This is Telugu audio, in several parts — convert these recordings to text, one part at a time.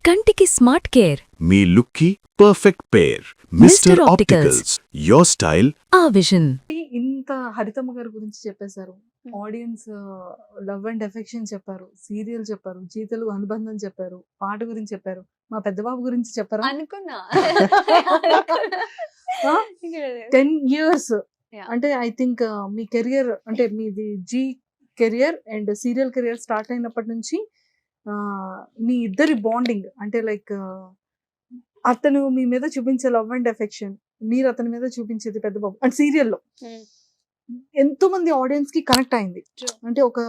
కంటికి స్మార్ట్ కేర్. మీ లుక్కి perfect pair. Mister opticals, your style a vision. ఇంత హరితమ్మ గారి గురించి చెప్పేశారు, ఆడియన్స్ లవ్ అండ్ ఎఫెక్షన్ చెప్పారు, సీరియల్ చెప్పారు, జీతలు అనుబంధం చెప్పారు, పాట గురించి చెప్పారు, మా పెద్ద బాబు గురించి చెప్పారా? అనుకున్నా 10 years Yeah. అంటే ఐ థింక్ మీ కెరియర్ అంటే మీది Zee career and serial career start అయినప్పటి నుంచి మీ ఇద్దరి బాండింగ్ అంటే లైక్ అతను మీ మీద చూపించే లవ్ అండ్ ఎఫెక్షన్, మీరు అతని మీద చూపించేది పెద్ద బాబు అండ్ సీరియల్లో ఎంతో మంది ఆడియన్స్ కి కనెక్ట్ అయింది. True. అంటే ఒక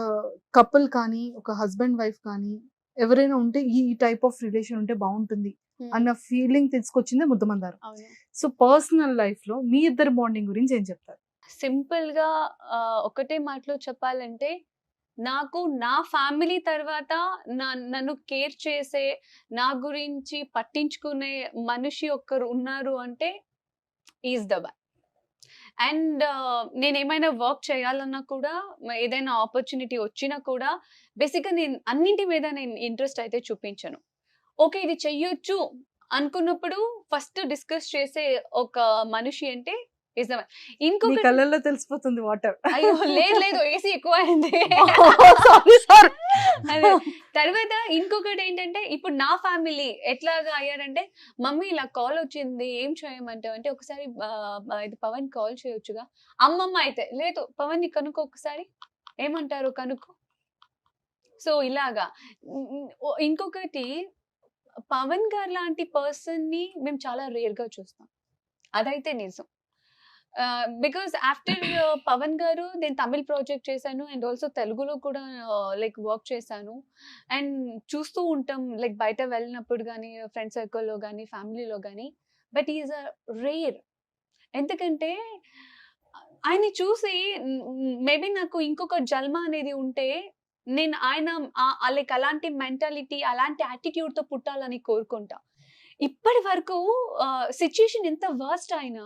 కపుల్ కానీ ఒక హస్బెండ్ వైఫ్ కానీ ఎవరైనా ఉంటే ఈ టైప్ ఆఫ్ రిలేషన్ ఉంటే బాగుంటుంది అన్న ఫీలింగ్ తీసుకొచ్చిందే ముద్దమందారం. అవును. సో పర్సనల్ లైఫ్ లో మీ ఇద్దరు బాండింగ్ గురించి ఏం చెప్తారు? సింపుల్ గా ఒకటే మాటలో చెప్పాలంటే, నాకు నా ఫ్యామిలీ తర్వాత నన్ను కేర్ చేసే, నా గురించి పట్టించుకునే మనిషి ఒక్కరు ఉన్నారు అంటే ఈజ్ ద వన్. అండ్ నేను ఏమైనా వర్క్ చేయాలన్నా కూడా, ఏదైనా ఆపర్చునిటీ వచ్చినా కూడా బేసిక్గా నేను అన్నింటి మీద నేను ఇంట్రెస్ట్ అయితే చూపించను. ఓకే ఇది చెయ్యొచ్చు అనుకున్నప్పుడు ఫస్ట్ డిస్కస్ చేసే ఒక మనిషి అంటే ఈజ్ ద వన్. మీ ఇంకొక కళ్ళల్లో తెలిసిపోతుంది వాటర్. అయ్యో లేదు ఏసీ ఎక్కువ అయింది. అదే. తర్వాత ఇంకొకటి ఏంటంటే, ఇప్పుడు నా ఫ్యామిలీ ఎట్లాగా అయ్యారంటే, మమ్మీ ఇలా కాల్ వచ్చింది ఏం చేయమంటావు అంటే, ఒకసారి ఇది పవన్ కాల్ చేయొచ్చుగా. అమ్మమ్మ అయితే లేదు పవన్ ని కనుక్కో ఒకసారి, ఏమంటారు కనుక్కో. సో ఇలాగా ఇంకొకటి, పవన్ గారు లాంటి పర్సన్ ని మేము చాలా రేర్ గా చూస్తాం, అదైతే నిజం. బికాస్ ఆఫ్టర్ పవన్ గారు నేను తమిళ్ ప్రాజెక్ట్ చేశాను అండ్ ఆల్సో తెలుగులో కూడా లైక్ వర్క్ చేశాను. అండ్ చూస్తూ ఉంటాం లైక్ బయట వెళ్ళినప్పుడు కానీ, ఫ్రెండ్ సర్కిల్లో కానీ, ఫ్యామిలీలో కానీ. But is a rare. ఎందుకంటే ఆయన చూసి మేబీ నాకు ఇంకొక జన్మ అనేది ఉంటే నేను ఆయన లైక్ అలాంటి మెంటాలిటీ, అలాంటి యాటిట్యూడ్తో పుట్టాలని కోరుకుంటా. ఇప్పటి వరకు సిచ్యుయేషన్ ఎంత వర్స్ట్ అయినా,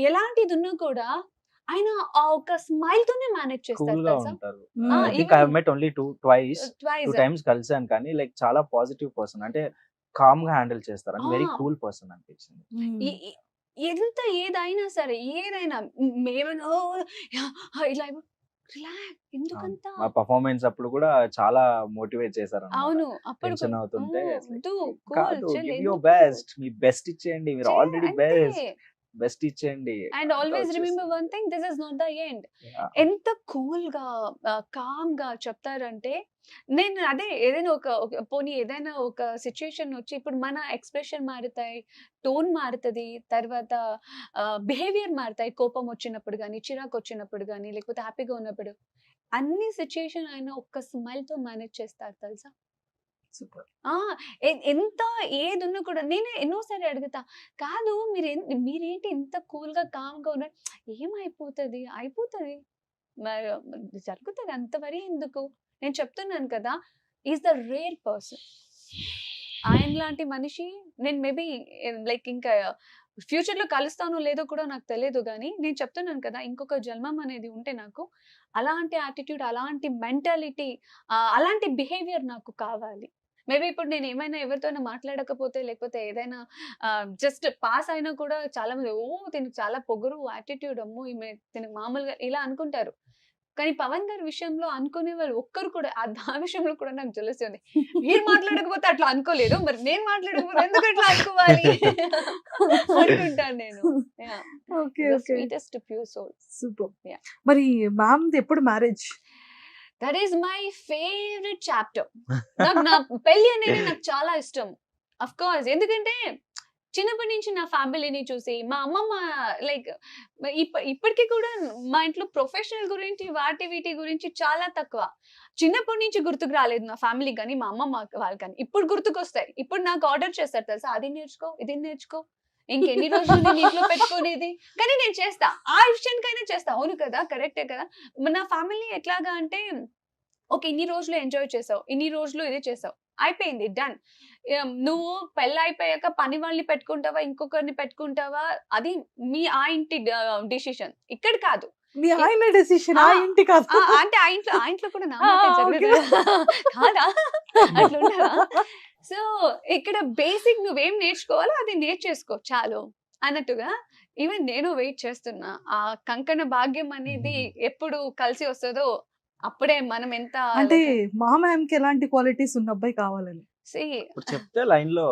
ఎలాంటిది ఉన్నా కూడా ఆయన ఆ ఒక స్మైల్ తోనే మేనేజ్ చేస్తారు కూల్ గా తెలుసా. ఉంటారు. ఆ, I think I even- met only twice Twice. Times కలిసాను, కానీ లైక్ చాలా పాజిటివ్ పర్సన్, అంటే కామ్ గా హ్యాండిల్ చేస్తారు అని వెరీ Ah. కూల్ పర్సన్ అనిపించింది. ఎంత ఏదైనా సరే, ఏదైనా మేమైనా ఇలా రిలాక్స్ ఎందుకంత. మా పర్ఫార్మెన్స్ అప్పుడు కూడా చాలా మోటివేట్ చేశారు. అవును అప్పుడు టెన్షన్ అవుతుంటే cool give your best, me best ఇచ్చేయండి, మీరు ఆల్రెడీ బెస్ట్ ఇచ్చేయండి. అండ్ ఆల్వేస్ అంతా రిమెంబర్ వచ్చేస్తుంది. One thing, this is not the end. Yeah. ఎంత కూల్ గా కామ్ గా చెప్తారంటే, నేను అదే ఏదైనా పోనీ ఏదైనా ఒక సిచ్యుయేషన్ వచ్చి, ఇప్పుడు మన ఎక్స్ప్రెషన్ మారుతాయి, టోన్ మారుతుంది, తర్వాత బిహేవియర్ మారుతాయి. కోపం వచ్చినప్పుడు కానీ, చిరాకు వచ్చినప్పుడు కానీ, లేకపోతే హ్యాపీగా ఉన్నప్పుడు, అన్ని సిచ్యుయేషన్ ఆయన ఒక్క స్మైల్ తో మేనేజ్ చేస్తారు తెలుసా. సూపర్. ఎంత ఏది ఉన్నా కూడా నేనే ఎన్నోసారి అడుగుతా, కాదు మీరేంటి ఇంత కూల్ గా కామ్ గా ఉన్నారు, ఏమైపోతుంది అయిపోతుంది జరుగుతుంది అంత వరి ఎందుకు. నేను చెప్తున్నాను కదా, ఈజ్ ద రేర్ పర్సన్. ఆయన లాంటి మనిషి నేను మేబీ లైక్ ఇంకా ఫ్యూచర్ లో కలుస్తానో లేదో కూడా నాకు తెలియదు, కానీ నేను చెప్తున్నాను కదా, ఇంకొక జన్మం అనేది ఉంటే నాకు అలాంటి యాటిట్యూడ్, అలాంటి మెంటాలిటీ, అలాంటి బిహేవియర్ నాకు కావాలి. మేబీ ఇప్పుడు నేను ఏమైనా ఎవరితోనైనా మాట్లాడకపోతే, లేకపోతే ఏదైనా జస్ట్ పాస్ అయినా కూడా చాలా మంది తినకు చాలా పొగరు, యాటిట్యూడ్, అమ్మో ఈమె తినకు మామూలుగా ఇలా అనుకుంటారు. కానీ పవన్ గారి విషయంలో అనుకునే వాళ్ళు ఒక్కరు కూడా ఆ విషయంలో కూడా నాకు జలసి ఉంది. మీరు మాట్లాడకపోతే అట్లా అనుకోలేదు, మరి నేను మాట్లాడకపోతే ఎందుకు అట్లా అనుకోవాలి అనుకుంటాను నేను. Okay okay, sweetest pure soul. Super. Yeah. మరి మ్యామ్ ఎప్పుడు marriage? That is my favourite chapter. నాకు నా పెళ్లి అనేది నాకు చాలా ఇష్టం. అఫ్ కోర్స్, ఎందుకంటే చిన్నప్పటి నుంచి నా ఫ్యామిలీని చూసి, మా అమ్మమ్మ లైక్ ఇప్పటికీ కూడా మా ఇంట్లో ప్రొఫెషనల్ గురించి, వీటి గురించి చాలా తక్కువ. చిన్నప్పటి నుంచి గుర్తుకు రాలేదు నా ఫ్యామిలీ కానీ, మా అమ్మమ్మ వాళ్ళు కానీ. ఇప్పుడు గుర్తుకొస్తాయి. ఇప్పుడు నాకు ఆర్డర్ చేస్తారు తెలుసా, అది నేర్చుకో, ఇది నేర్చుకో, ఇంకెన్ని రోజులు నేను ఇంట్లో పెట్టుకునేది. కానీ నేను చేస్తా, ఆ విషయానికైనా చేస్తా. అవును కదా, కరెక్టే కదా. నా ఫ్యామిలీ ఎట్లాగా అంటే, ఓకే ఇన్ని రోజులు ఎంజాయ్ చేసావు, ఇన్ని రోజులు ఇది చేసావు, అయిపోయింది, డన్. నువ్వు పెళ్ళి అయిపోయాక పని వాళ్ళని పెట్టుకుంటావా, ఇంకొకరిని పెట్టుకుంటావా, అది ఆ ఇంటి డిసిషన్, ఇక్కడ కాదు. మీ ఆయన డెసిషన్ ఆ ఇంటి కాదు. అంటే ఆ ఇంట్లో కూడా నా ఆ, మాటే ఓకే. జరుగుతుంది కాదా అట్లా ఉండదా? సో ఇక్కడ బేసిక్ నువ్వేం నేర్చుకోవాలో అది నేర్చేసుకో చాలు అన్నట్టుగా. ఈవెన్ నేను వెయిట్ చేస్తున్నా ఆ కంకణ భాగ్యం అనేది ఎప్పుడు కలిసి వస్తుందో అప్పుడే మనం ఎంత అంటే మా మ్యామ్ కి ఎలాంటి క్వాలిటీస్ ఉన్న అబ్బాయి కావాలని. ఇప్పుడు చెప్తే లైన్ లో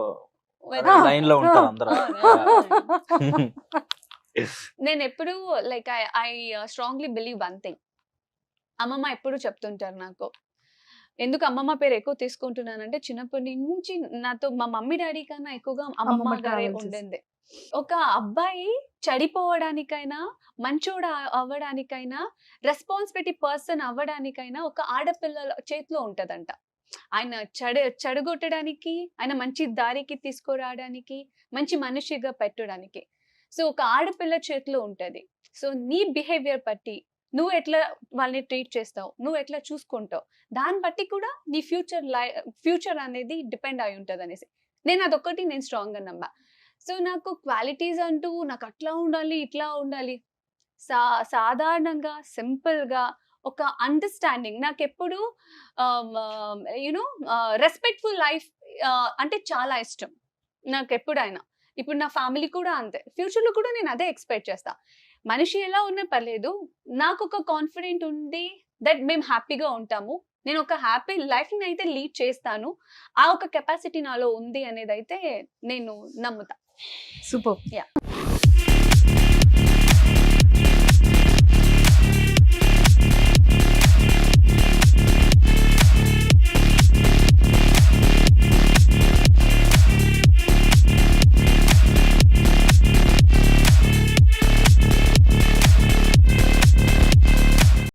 లైన్ లో ఉంటారు అందరూ. నేను ఎప్పుడు like I strongly believe one thing. అమ్మమ్మ ఎప్పుడు చెప్తుంటారు నాకు, ఎందుకు అమ్మమ్మ పేరు ఎక్కువ తీసుకుంటున్నానంటే చిన్నప్పటి నుంచి నాతో మా మమ్మీ డాడీ కన్నా ఎక్కువగా అమ్మమ్మ అమ్మమ్మ గారే travel చేసి. ఉండింది. ఒక అబ్బాయి చెడిపోవడానికైనా మంచోడు అవ్వడానికైనా రెస్పాన్సిబిలిటీ పర్సన్ అవ్వడానికైనా ఒక ఆడపిల్లల చేతిలో ఉంటదంట. ఆయన చెడగొట్టడానికి, ఆయన మంచి దారికి తీసుకురావడానికి, మంచి మనిషిగా పెట్టడానికి. సో ఒక ఆడపిల్ల చేతిలో ఉంటది. సో నీ బిహేవియర్ బట్టి నువ్వు ఎట్లా వాళ్ళని ట్రీట్ చేస్తావు, నువ్వు ఎట్లా చూసుకుంటావు, దాన్ని బట్టి కూడా నీ ఫ్యూచర్ అనేది డిపెండ్ అయి ఉంటుంది అనేసి నేను అదొక్కటి నేను స్ట్రాంగ్ గా నమ్మా. సో నాకు క్వాలిటీస్ అంటూ నాకు అట్లా ఉండాలి ఇట్లా ఉండాలి, సాధారణంగా సింపుల్ గా ఒక అండర్స్టాండింగ్ నాకు ఎప్పుడు యూనో రెస్పెక్ట్ఫుల్ లైఫ్ అంటే చాలా ఇష్టం నాకు ఎప్పుడైనా. ఇప్పుడు నా ఫ్యామిలీ కూడా అంతే, ఫ్యూచర్ లో కూడా నేను అదే ఎక్స్పెక్ట్ చేస్తా. మనిషి ఎలా ఉన్నా పర్లేదు, నాకు ఒక కాన్ఫిడెంట్ ఉంది దట్ మేము హ్యాపీగా ఉంటాము, నేను ఒక హ్యాపీ లైఫ్ ని అయితే లీడ్ చేస్తాను, ఆ ఒక కెపాసిటీ నాలో ఉంది అనేది అయితే నేను నమ్ముతా. సూపర్. Yeah.